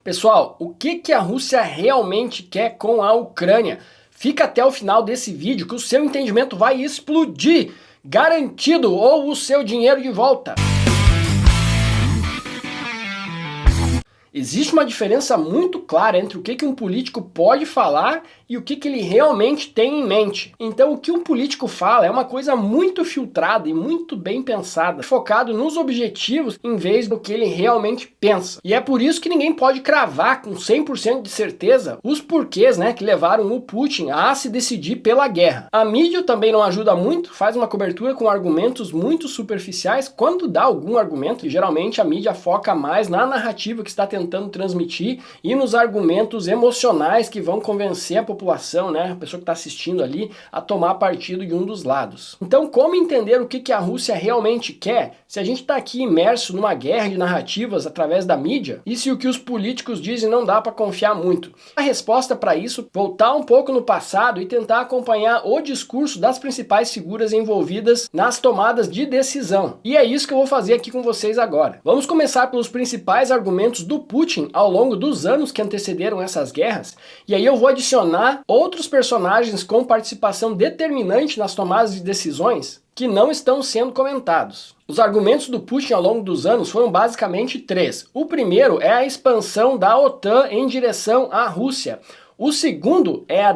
Pessoal, o que a Rússia realmente quer com a Ucrânia? Fica até o final desse vídeo que o seu entendimento vai explodir, garantido, ou o seu dinheiro de volta. Existe uma diferença muito clara entre o que um político pode falar e o que ele realmente tem em mente. Então o que um político fala é uma coisa muito filtrada e muito bem pensada, focado nos objetivos em vez do que ele realmente pensa. E é por isso que ninguém pode cravar com 100% de certeza os porquês, que levaram o Putin a se decidir pela guerra. A mídia também não ajuda muito, faz uma cobertura com argumentos muito superficiais. Quando dá algum argumento, geralmente a mídia foca mais na narrativa que está tentando transmitir e nos argumentos emocionais que vão convencer a população, a pessoa que está assistindo ali, a tomar partido de um dos lados. Então, como entender o que a Rússia realmente quer, se a gente está aqui imerso numa guerra de narrativas através da mídia, e se o que os políticos dizem não dá para confiar muito? A resposta para isso, voltar um pouco no passado e tentar acompanhar o discurso das principais figuras envolvidas nas tomadas de decisão. E é isso que eu vou fazer aqui com vocês agora. Vamos começar pelos principais argumentos do Putin ao longo dos anos que antecederam essas guerras, e aí eu vou adicionar outros personagens com participação determinante nas tomadas de decisões que não estão sendo comentados. Os argumentos do Putin ao longo dos anos foram basicamente três. O primeiro é a expansão da OTAN em direção à Rússia. O segundo é a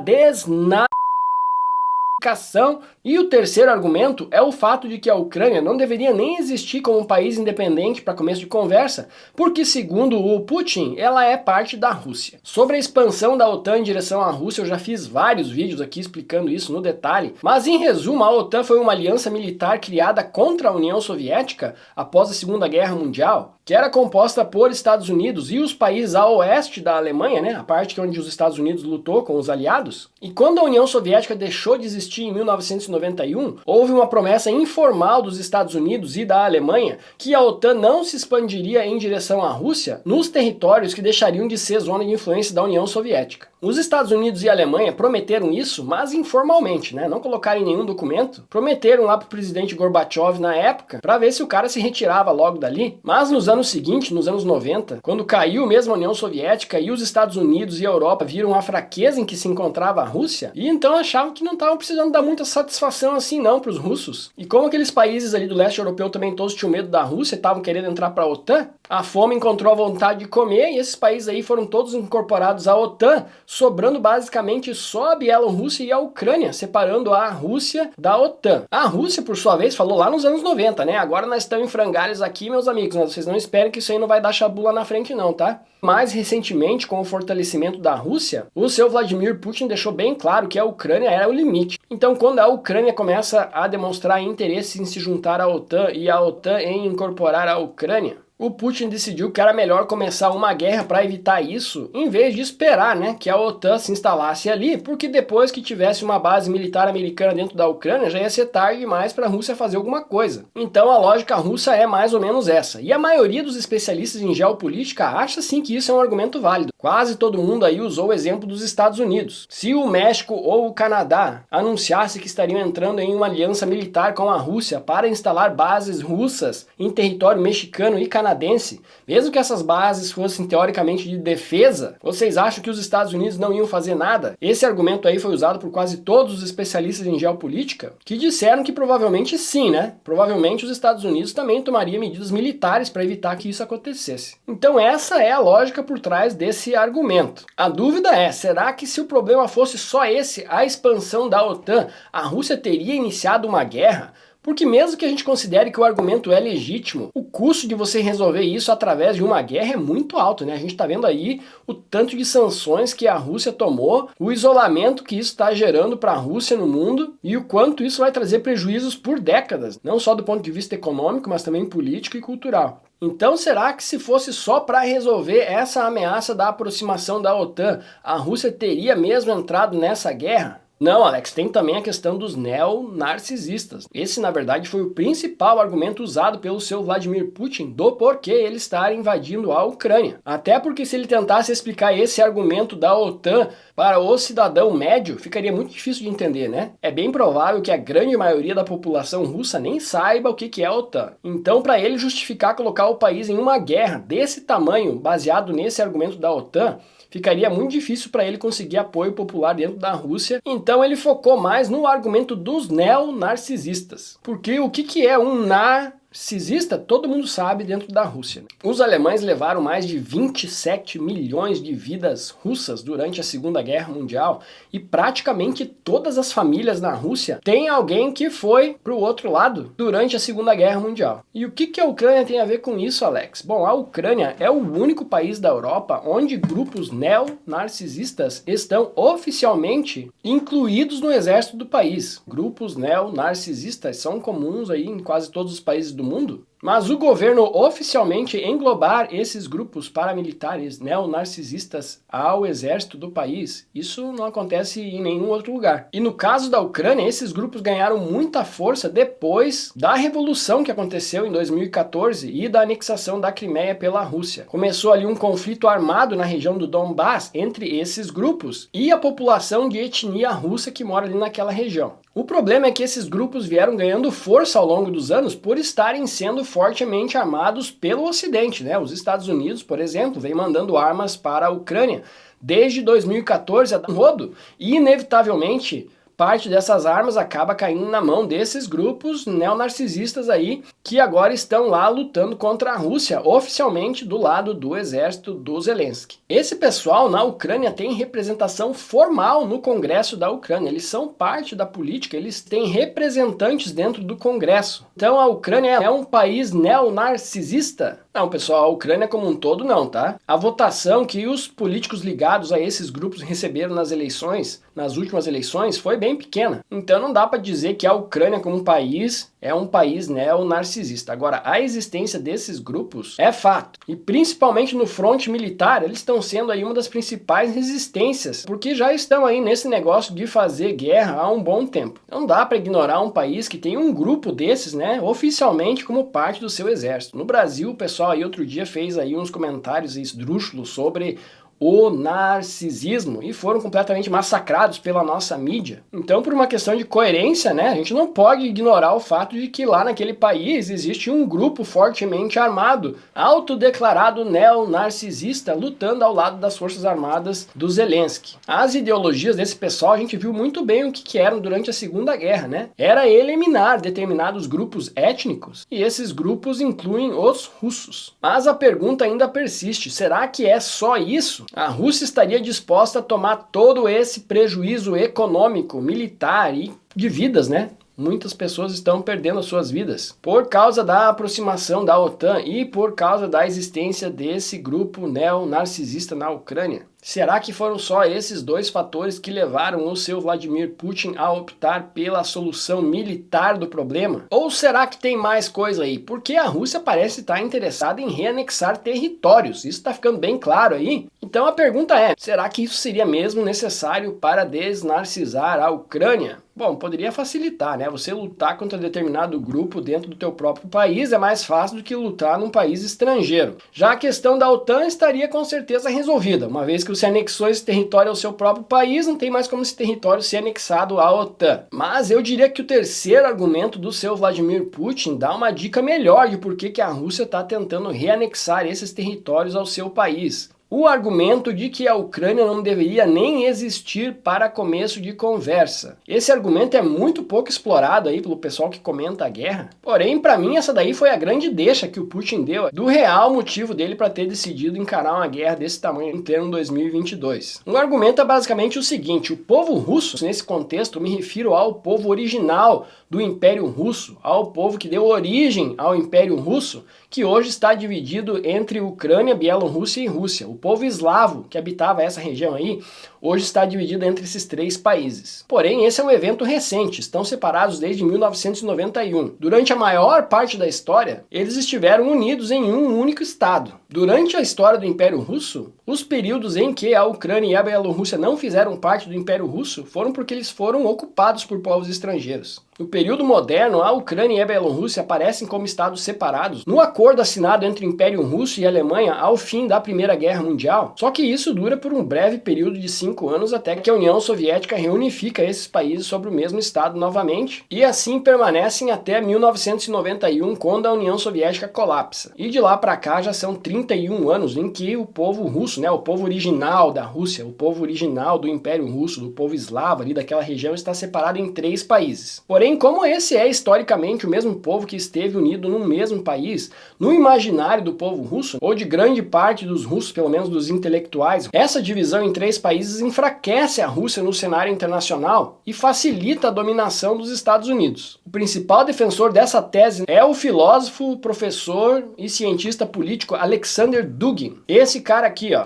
e o terceiro argumento é o fato de que a Ucrânia não deveria nem existir como um país independente para começo de conversa, porque segundo o Putin, ela é parte da Rússia. Sobre a expansão da OTAN em direção à Rússia, eu já fiz vários vídeos aqui explicando isso no detalhe, mas em resumo, a OTAN foi uma aliança militar criada contra a União Soviética após a Segunda Guerra Mundial, que era composta por Estados Unidos e os países a oeste da Alemanha, a parte onde os Estados Unidos lutou com os aliados. E quando a União Soviética deixou de existir em 1991, houve uma promessa informal dos Estados Unidos e da Alemanha que a OTAN não se expandiria em direção à Rússia nos territórios que deixariam de ser zona de influência da União Soviética. Os Estados Unidos e a Alemanha prometeram isso, mas informalmente, não colocaram em nenhum documento. Prometeram lá para o presidente Gorbachev na época, para ver se o cara se retirava logo dali. Mas nos anos seguintes, nos anos 90, quando caiu mesmo a União Soviética e os Estados Unidos e a Europa viram a fraqueza em que se encontrava a Rússia, e então achavam que não estavam precisando dar muita satisfação assim não para os russos. E como aqueles países ali do leste europeu também todos tinham medo da Rússia e estavam querendo entrar para a OTAN, a fome encontrou a vontade de comer e esses países aí foram todos incorporados à OTAN, sobrando basicamente só a Bielorrússia e a Ucrânia, separando a Rússia da OTAN. A Rússia, por sua vez, falou lá nos anos 90, agora nós estamos em frangalhos aqui, meus amigos, mas vocês não esperem que isso aí não vai dar chabu lá na frente não, tá? Mais recentemente, com o fortalecimento da Rússia, o seu Vladimir Putin deixou bem claro que a Ucrânia era o limite. Então, quando a Ucrânia começa a demonstrar interesse em se juntar à OTAN e a OTAN em incorporar a Ucrânia, o Putin decidiu que era melhor começar uma guerra para evitar isso, em vez de esperar que a OTAN se instalasse ali, porque depois que tivesse uma base militar americana dentro da Ucrânia, já ia ser tarde demais para a Rússia fazer alguma coisa. Então a lógica russa é mais ou menos essa. E a maioria dos especialistas em geopolítica acha sim que isso é um argumento válido. Quase todo mundo aí usou o exemplo dos Estados Unidos. Se o México ou o Canadá anunciasse que estariam entrando em uma aliança militar com a Rússia para instalar bases russas em território mexicano e canadense, mesmo que essas bases fossem teoricamente de defesa, vocês acham que os Estados Unidos não iam fazer nada? Esse argumento aí foi usado por quase todos os especialistas em geopolítica, que disseram que provavelmente sim, Provavelmente os Estados Unidos também tomariam medidas militares para evitar que isso acontecesse. Então essa é a lógica por trás desse argumento. A dúvida é, será que se o problema fosse só esse, a expansão da OTAN, a Rússia teria iniciado uma guerra? Porque mesmo que a gente considere que o argumento é legítimo, o custo de você resolver isso através de uma guerra é muito alto, A gente está vendo aí o tanto de sanções que a Rússia tomou, o isolamento que isso está gerando para a Rússia no mundo e o quanto isso vai trazer prejuízos por décadas, não só do ponto de vista econômico, mas também político e cultural. Então será que se fosse só para resolver essa ameaça da aproximação da OTAN, a Rússia teria mesmo entrado nessa guerra? Não, Alex, tem também a questão dos neonarcisistas. Esse, na verdade, foi o principal argumento usado pelo seu Vladimir Putin do porquê ele estar invadindo a Ucrânia. Até porque se ele tentasse explicar esse argumento da OTAN para o cidadão médio, ficaria muito difícil de entender, né? É bem provável que a grande maioria da população russa nem saiba o que é a OTAN. Então, para ele justificar colocar o país em uma guerra desse tamanho, baseado nesse argumento da OTAN, ficaria muito difícil para ele conseguir apoio popular dentro da Rússia. Então ele focou mais no argumento dos neonarcisistas. Porque o que é um narcisista, todo mundo sabe dentro da Rússia. Os alemães levaram mais de 27 milhões de vidas russas durante a Segunda Guerra Mundial e praticamente todas as famílias na Rússia têm alguém que foi para o outro lado durante a Segunda Guerra Mundial. E o que a Ucrânia tem a ver com isso, Alex? Bom, a Ucrânia é o único país da Europa onde grupos neonarcisistas estão oficialmente incluídos no exército do país. Grupos neonarcisistas são comuns aí em quase todos os países do mundo, mas o governo oficialmente englobar esses grupos paramilitares neonarcisistas ao exército do país, isso não acontece em nenhum outro lugar. E no caso da Ucrânia, esses grupos ganharam muita força depois da revolução que aconteceu em 2014 e da anexação da Crimeia pela Rússia. Começou ali um conflito armado na região do Donbass entre esses grupos e a população de etnia russa que mora ali naquela região. O problema é que esses grupos vieram ganhando força ao longo dos anos por estarem sendo fortemente armados pelo Ocidente, né? Os Estados Unidos, por exemplo, vem mandando armas para a Ucrânia desde 2014 a rodo e, inevitavelmente, parte dessas armas acaba caindo na mão desses grupos neonarcisistas aí, que agora estão lá lutando contra a Rússia, oficialmente do lado do exército do Zelensky. Esse pessoal na Ucrânia tem representação formal no Congresso da Ucrânia, eles são parte da política, eles têm representantes dentro do Congresso. Então a Ucrânia é um país neonarcisista? Não, pessoal, a Ucrânia como um todo não, tá? A votação que os políticos ligados a esses grupos receberam nas eleições, nas últimas eleições, foi bem pequena. Então não dá para dizer que a Ucrânia como país é um país neonarcisista. Agora, a existência desses grupos é fato. E principalmente no fronte militar, eles estão sendo aí uma das principais resistências, porque já estão aí nesse negócio de fazer guerra há um bom tempo. Não dá para ignorar um país que tem um grupo desses, né, oficialmente como parte do seu exército. No Brasil, o pessoal aí outro dia fez aí uns comentários esdrúxulos sobre o narcisismo e foram completamente massacrados pela nossa mídia. Então, por uma questão de coerência, né, a gente não pode ignorar o fato de que lá naquele país existe um grupo fortemente armado, autodeclarado neonarcisista, lutando ao lado das Forças Armadas do Zelensky. As ideologias desse pessoal a gente viu muito bem o que eram durante a Segunda Guerra, né? Era eliminar determinados grupos étnicos e esses grupos incluem os russos. Mas a pergunta ainda persiste, será que é só isso? A Rússia estaria disposta a tomar todo esse prejuízo econômico, militar e de vidas, né? Muitas pessoas estão perdendo as suas vidas por causa da aproximação da OTAN e por causa da existência desse grupo neonarcisista na Ucrânia. Será que foram só esses dois fatores que levaram o seu Vladimir Putin a optar pela solução militar do problema? Ou será que tem mais coisa aí? Porque a Rússia parece estar interessada em reanexar territórios, isso está ficando bem claro aí. Então a pergunta é, será que isso seria mesmo necessário para desnarcisar a Ucrânia? Bom, poderia facilitar, né? Você lutar contra determinado grupo dentro do teu próprio país é mais fácil do que lutar num país estrangeiro. Já a questão da OTAN estaria com certeza resolvida, uma vez que você anexou esse território ao seu próprio país, não tem mais como esse território ser anexado à OTAN. Mas eu diria que o terceiro argumento do seu Vladimir Putin dá uma dica melhor de por que a Rússia está tentando reanexar esses territórios ao seu país. O argumento de que a Ucrânia não deveria nem existir para começo de conversa. Esse argumento é muito pouco explorado aí pelo pessoal que comenta a guerra. Porém, para mim, essa daí foi a grande deixa que o Putin deu do real motivo dele para ter decidido encarar uma guerra desse tamanho em pleno 2022. O argumento é basicamente o seguinte, o povo russo, nesse contexto, me refiro ao povo original do Império Russo, ao povo que deu origem ao Império Russo, que hoje está dividido entre Ucrânia, Bielorrússia e Rússia. O povo eslavo que habitava essa região aí, hoje está dividida entre esses 3 países. Porém, esse é um evento recente, estão separados desde 1991. Durante a maior parte da história, eles estiveram unidos em um único estado. Durante a história do Império Russo, os períodos em que a Ucrânia e a Bielorrússia não fizeram parte do Império Russo foram porque eles foram ocupados por povos estrangeiros. No período moderno, a Ucrânia e a Bielorrússia aparecem como estados separados no acordo assinado entre o Império Russo e a Alemanha ao fim da Primeira Guerra Mundial, só que isso dura por um breve período de 5 anos até que a União Soviética reunifica esses países sobre o mesmo estado novamente, e assim permanecem até 1991, quando a União Soviética colapsa. E de lá para cá já são 31 anos em que o povo russo, o povo original da Rússia, o povo original do Império Russo, do povo eslavo ali daquela região, está separado em 3 países. Porém, como esse é historicamente o mesmo povo que esteve unido num mesmo país, no imaginário do povo russo, ou de grande parte dos russos, pelo menos dos intelectuais, essa divisão em 3 países enfraquece a Rússia no cenário internacional e facilita a dominação dos Estados Unidos. O principal defensor dessa tese é o filósofo, professor e cientista político Alexander Dugin. Esse cara aqui, ó.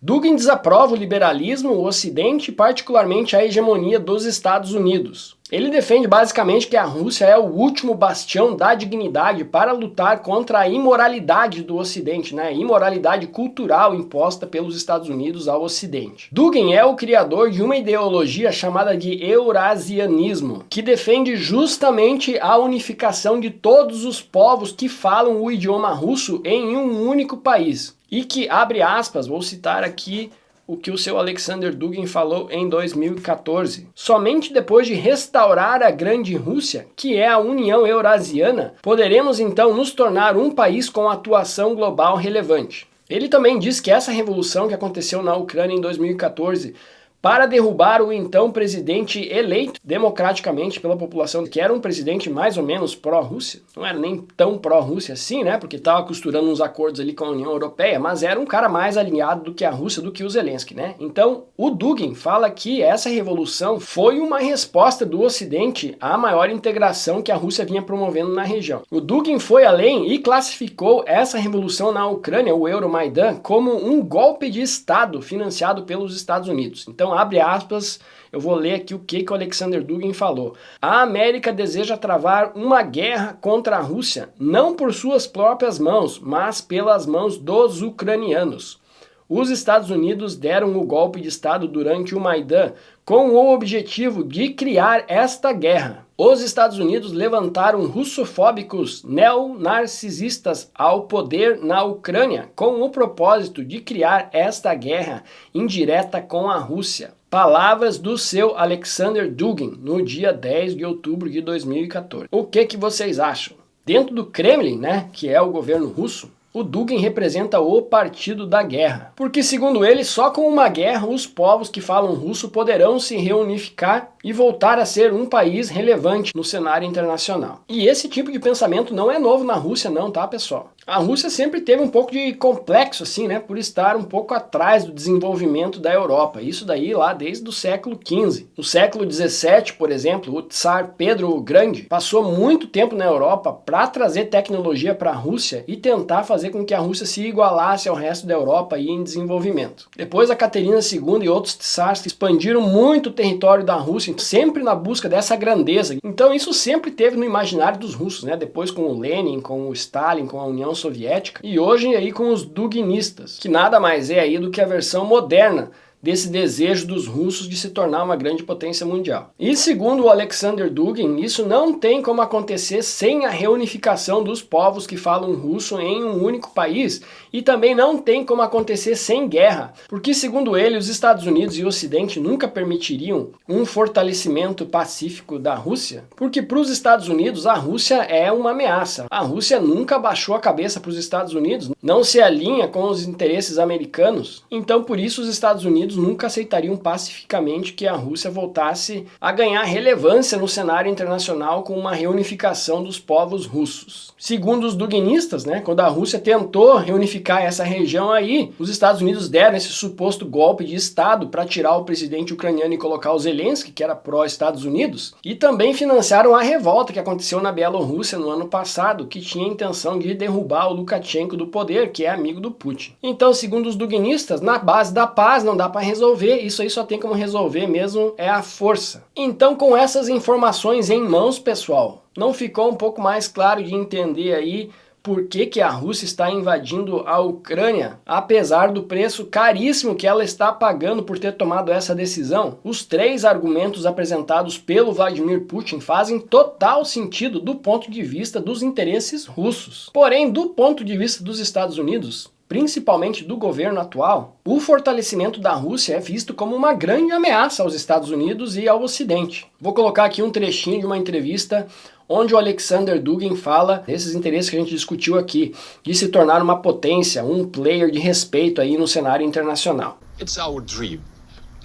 Dugin desaprova o liberalismo, o Ocidente e particularmente a hegemonia dos Estados Unidos. Ele defende basicamente que a Rússia é o último bastião da dignidade para lutar contra a imoralidade do Ocidente, a imoralidade cultural imposta pelos Estados Unidos ao Ocidente. Dugin é o criador de uma ideologia chamada de eurasianismo, que defende justamente a unificação de todos os povos que falam o idioma russo em um único país. E que, abre aspas, vou citar aqui o que o seu Alexander Dugin falou em 2014. Somente depois de restaurar a Grande Rússia, que é a União Eurasiana, poderemos então nos tornar um país com atuação global relevante. Ele também diz que essa revolução que aconteceu na Ucrânia em 2014 para derrubar o então presidente eleito democraticamente pela população, que era um presidente mais ou menos pró-Rússia, não era nem tão pró-Rússia assim, porque estava costurando uns acordos ali com a União Europeia, mas era um cara mais alinhado do que a Rússia, do que o Zelensky, Então, o Dugin fala que essa revolução foi uma resposta do Ocidente à maior integração que a Rússia vinha promovendo na região. O Dugin foi além e classificou essa revolução na Ucrânia, o Euromaidan, como um golpe de Estado financiado pelos Estados Unidos. Então, abre aspas, eu vou ler aqui o que o Alexander Dugin falou. A América deseja travar uma guerra contra a Rússia, não por suas próprias mãos, mas pelas mãos dos ucranianos. Os Estados Unidos deram o golpe de Estado durante o Maidan com o objetivo de criar esta guerra. Os Estados Unidos levantaram russofóbicos neonarcisistas ao poder na Ucrânia com o propósito de criar esta guerra indireta com a Rússia. Palavras do seu Alexander Dugin no dia 10 de outubro de 2014. O que vocês acham? Dentro do Kremlin, que é o governo russo, o Dugin representa o partido da guerra. Porque, segundo ele, só com uma guerra os povos que falam russo poderão se reunificar e voltar a ser um país relevante no cenário internacional. E esse tipo de pensamento não é novo na Rússia não, tá, pessoal? A Rússia sempre teve um pouco de complexo, assim, por estar um pouco atrás do desenvolvimento da Europa. Isso daí lá desde o século XV. No século XVII, por exemplo, o Tsar Pedro o Grande passou muito tempo na Europa para trazer tecnologia para a Rússia e tentar fazer com que a Rússia se igualasse ao resto da Europa e em desenvolvimento. Depois a Caterina II e outros tsars expandiram muito o território da Rússia, sempre na busca dessa grandeza. Então isso sempre teve no imaginário dos russos, depois com o Lenin, com o Stalin, com a União Soviética e hoje aí com os duguinistas, que nada mais é aí do que a versão moderna desse desejo dos russos de se tornar uma grande potência mundial. E segundo o Alexander Dugin, isso não tem como acontecer sem a reunificação dos povos que falam russo em um único país e também não tem como acontecer sem guerra, porque segundo ele, os Estados Unidos e o Ocidente nunca permitiriam um fortalecimento pacífico da Rússia, porque para os Estados Unidos a Rússia é uma ameaça. A Rússia nunca baixou a cabeça para os Estados Unidos, não se alinha com os interesses americanos, então por isso os Estados Unidos nunca aceitariam pacificamente que a Rússia voltasse a ganhar relevância no cenário internacional com uma reunificação dos povos russos. Segundo os duguinistas, quando a Rússia tentou reunificar essa região aí, os Estados Unidos deram esse suposto golpe de Estado para tirar o presidente ucraniano e colocar o Zelensky, que era pró-Estados Unidos, e também financiaram a revolta que aconteceu na Bielorrússia no ano passado, que tinha a intenção de derrubar o Lukashenko do poder, que é amigo do Putin. Então, segundo os duguinistas, na base da paz não dá para vai resolver, isso aí só tem como resolver mesmo é a força. Então, com essas informações em mãos, pessoal, não ficou um pouco mais claro de entender aí por que a Rússia está invadindo a Ucrânia, apesar do preço caríssimo que ela está pagando por ter tomado essa decisão? Os 3 argumentos apresentados pelo Vladimir Putin fazem total sentido do ponto de vista dos interesses russos. Porém, do ponto de vista dos Estados Unidos, principalmente do governo atual, o fortalecimento da Rússia é visto como uma grande ameaça aos Estados Unidos e ao Ocidente. Vou colocar aqui um trechinho de uma entrevista onde o Alexander Dugin fala desses interesses que a gente discutiu aqui, de se tornar uma potência, um player de respeito aí no cenário internacional. It's our dream,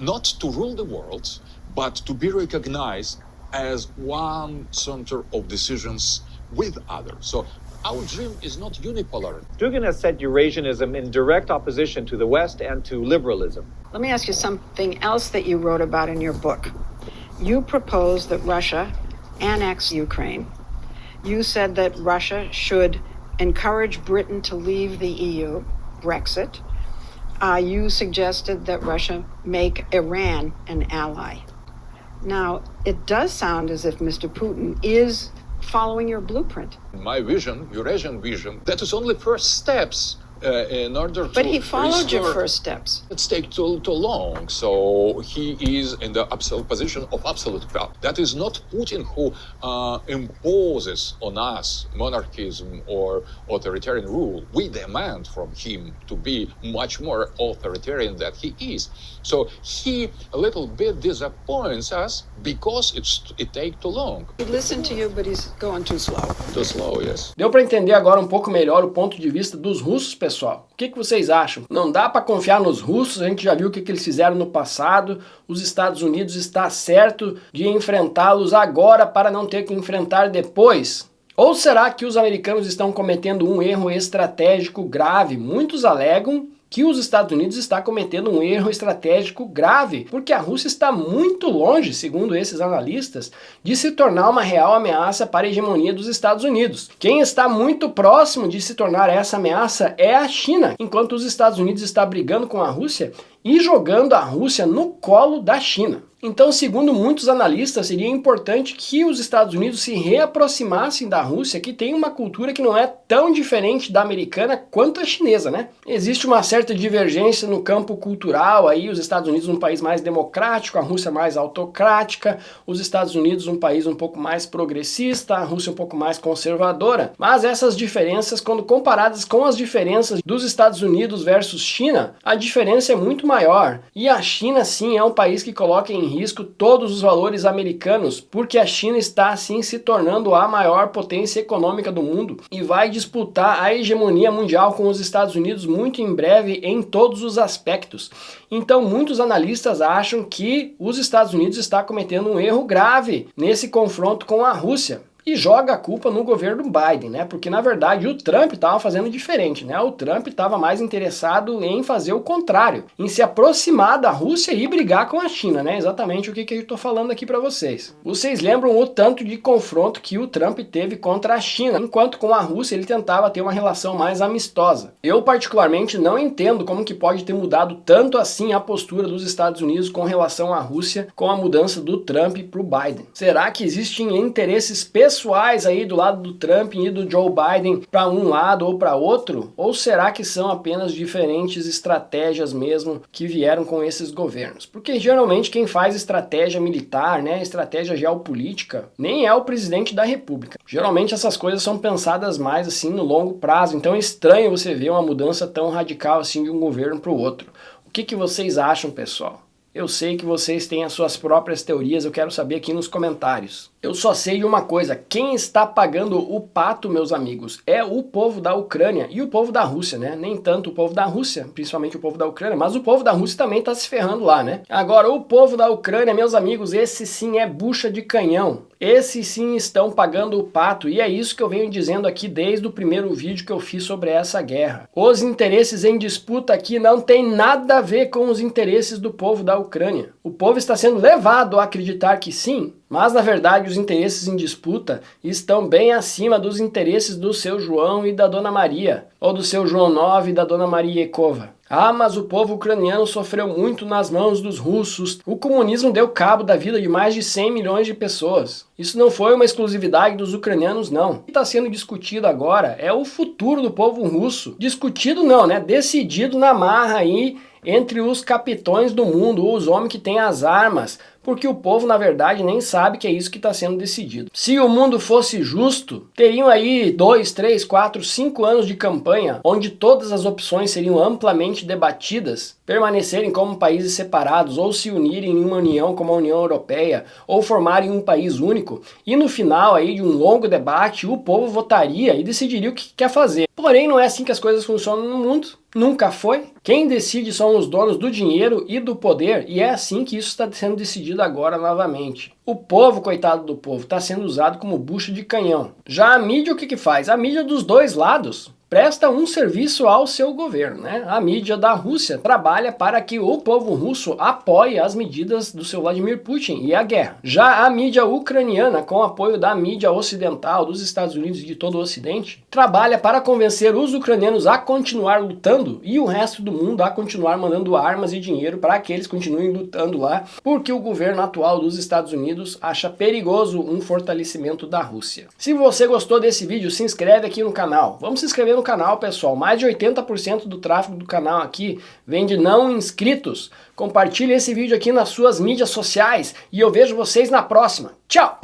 not to rule the world, but to be recognized as one center of decisions with others. So our dream is not unipolar. Dugin has set Eurasianism in direct opposition to the West and to liberalism. Let me ask you something else that you wrote about in your book. You proposed that Russia annex Ukraine. You said that Russia should encourage Britain to leave the EU, Brexit. You suggested that Russia make Iran an ally. Now, it does sound as if Mr. Putin is following your blueprint. My vision, Eurasian vision, that is only first steps in order to... But he followed your first steps. It's take too long, so he is in the absolute position of absolute power. That is not Putin who imposes on us monarchism or authoritarian rule. We demand from him to be much more authoritarian than he is. So he a little bit disappoints us because it takes too long. He listened to you, but he's going too slow. Too slow, yes. Deu para entender agora um pouco melhor o ponto de vista dos russos, pessoal? O que vocês acham? Não dá para confiar nos russos, a gente já viu o que eles fizeram no passado, os Estados Unidos está certo de enfrentá-los agora para não ter que enfrentar depois? Ou será que os americanos estão cometendo um erro estratégico grave? Muitos alegam que os Estados Unidos está cometendo um erro estratégico grave, porque a Rússia está muito longe, segundo esses analistas, de se tornar uma real ameaça para a hegemonia dos Estados Unidos. Quem está muito próximo de se tornar essa ameaça é a China, enquanto os Estados Unidos está brigando com a Rússia e jogando a Rússia no colo da China. Então, segundo muitos analistas, seria importante que os Estados Unidos se reaproximassem da Rússia, que tem uma cultura que não é tão diferente da americana quanto a chinesa, né? Existe uma certa divergência no campo cultural, aí os Estados Unidos um país mais democrático, a Rússia mais autocrática, os Estados Unidos um país um pouco mais progressista, a Rússia um pouco mais conservadora. Mas essas diferenças, quando comparadas com as diferenças dos Estados Unidos versus China, a diferença é muito maior. E a China, sim, é um país que coloca em risco todos os valores americanos, porque a China está assim se tornando a maior potência econômica do mundo e vai disputar a hegemonia mundial com os Estados Unidos muito em breve em todos os aspectos. Então muitos analistas acham que os Estados Unidos está cometendo um erro grave nesse confronto com a Rússia. E joga a culpa no governo Biden, né? Porque na verdade o Trump estava fazendo diferente, né? O Trump estava mais interessado em fazer o contrário, em se aproximar da Rússia e brigar com a China, né? Exatamente o que eu estou falando aqui para vocês. Vocês lembram o tanto de confronto que o Trump teve contra a China, enquanto com a Rússia ele tentava ter uma relação mais amistosa. Eu particularmente não entendo como que pode ter mudado tanto assim a postura dos Estados Unidos com relação à Rússia com a mudança do Trump para o Biden. Será que existem interesses pessoais aí do lado do Trump e do Joe Biden para um lado ou para outro? Ou será que são apenas diferentes estratégias mesmo que vieram com esses governos? Porque geralmente quem faz estratégia militar, né, estratégia geopolítica, nem é o presidente da República. Geralmente essas coisas são pensadas mais assim no longo prazo, então é estranho você ver uma mudança tão radical assim de um governo para o outro. O que vocês acham, pessoal? Eu sei que vocês têm as suas próprias teorias, eu quero saber aqui nos comentários. Eu só sei de uma coisa, quem está pagando o pato, meus amigos, é o povo da Ucrânia e o povo da Rússia, né? Nem tanto o povo da Rússia, principalmente o povo da Ucrânia, mas o povo da Rússia também está se ferrando lá, né? Agora, o povo da Ucrânia, meus amigos, esse sim é bucha de canhão. Esses sim estão pagando o pato, e é isso que eu venho dizendo aqui desde o primeiro vídeo que eu fiz sobre essa guerra. Os interesses em disputa aqui não tem nada a ver com os interesses do povo da Ucrânia. O povo está sendo levado a acreditar que sim, mas na verdade os interesses em disputa estão bem acima dos interesses do seu João e da Dona Maria, ou do seu João 9 e da Dona Maria Ekova. Ah, mas o povo ucraniano sofreu muito nas mãos dos russos. O comunismo deu cabo da vida de mais de 100 milhões de pessoas. Isso não foi uma exclusividade dos ucranianos, não. O que está sendo discutido agora é o futuro do povo russo. Discutido não, né? Decidido na marra aí entre os capitões do mundo, ou os homens que têm as armas, porque o povo, na verdade, nem sabe que é isso que está sendo decidido. Se o mundo fosse justo, teriam aí 2, 3, 4, 5 anos de campanha, onde todas as opções seriam amplamente debatidas, permanecerem como países separados, ou se unirem em uma união como a União Europeia, ou formarem um país único, e no final aí de um longo debate, o povo votaria e decidiria o que quer fazer. Porém, não é assim que as coisas funcionam no mundo. Nunca foi. Quem decide são os donos do dinheiro e do poder, e é assim que isso está sendo decidido agora novamente. O povo, coitado do povo, está sendo usado como bucho de canhão. Já a mídia o que faz? A mídia dos dois lados presta um serviço ao seu governo, né? A mídia da Rússia trabalha para que o povo russo apoie as medidas do seu Vladimir Putin e a guerra. Já a mídia ucraniana, com apoio da mídia ocidental, dos Estados Unidos e de todo o Ocidente, trabalha para convencer os ucranianos a continuar lutando e o resto do mundo a continuar mandando armas e dinheiro para que eles continuem lutando lá, porque o governo atual dos Estados Unidos acha perigoso um fortalecimento da Rússia. Se você gostou desse vídeo, se inscreve aqui no canal. Vamos se inscrever no canal, pessoal. Mais de 80% do tráfego do canal aqui vem de não inscritos. Compartilhe esse vídeo aqui nas suas mídias sociais e eu vejo vocês na próxima. Tchau!